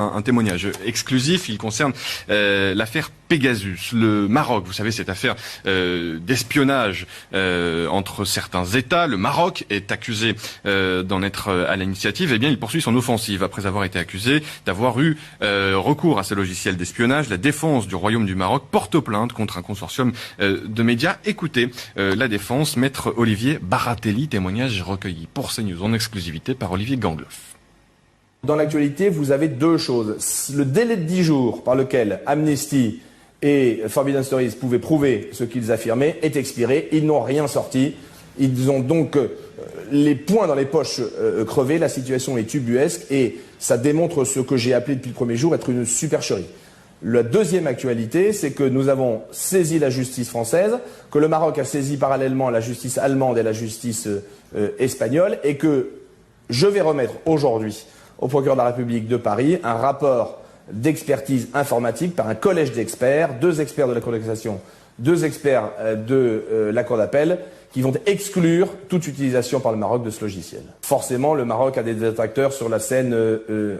Un témoignage exclusif, il concerne l'affaire Pegasus. Le Maroc, vous savez, cette affaire d'espionnage entre certains États. Le Maroc est accusé d'en être à l'initiative. Eh bien, il poursuit son offensive après avoir été accusé d'avoir eu recours à ce logiciel d'espionnage. La défense du Royaume du Maroc porte plainte contre un consortium de médias. Écoutez la défense, maître Olivier Baratelli, témoignage recueilli pour CNews en exclusivité par Olivier Gangloff. Dans l'actualité, vous avez deux choses. Le délai de 10 jours par lequel Amnesty et Forbidden Stories pouvaient prouver ce qu'ils affirmaient est expiré. Ils n'ont rien sorti. Ils ont donc les poings dans les poches crevés. La situation est ubuesque et ça démontre ce que j'ai appelé depuis le premier jour être une supercherie. La deuxième actualité, c'est que nous avons saisi la justice française, que le Maroc a saisi parallèlement la justice allemande et la justice espagnole et que je vais remettre aujourd'hui au procureur de la République de Paris un rapport d'expertise informatique par un collège d'experts, 2 experts de la Cour de cassation, 2 experts de la Cour d'appel, qui vont exclure toute utilisation par le Maroc de ce logiciel. Forcément, le Maroc a des détracteurs sur la scène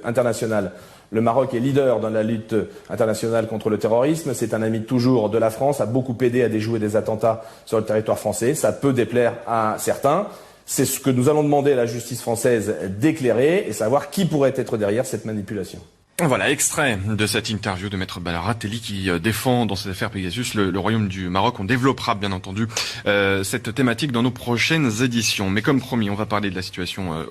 internationale. Le Maroc est leader dans la lutte internationale contre le terrorisme. C'est un ami toujours de la France, a beaucoup aidé à déjouer des attentats sur le territoire français. Ça peut déplaire à certains. C'est ce que nous allons demander à la justice française d'éclairer et savoir qui pourrait être derrière cette manipulation. Voilà, extrait de cette interview de maître Baratelli qui défend dans cette affaire Pegasus le Royaume du Maroc. On développera bien entendu cette thématique dans nos prochaines éditions. Mais comme promis, on va parler de la situation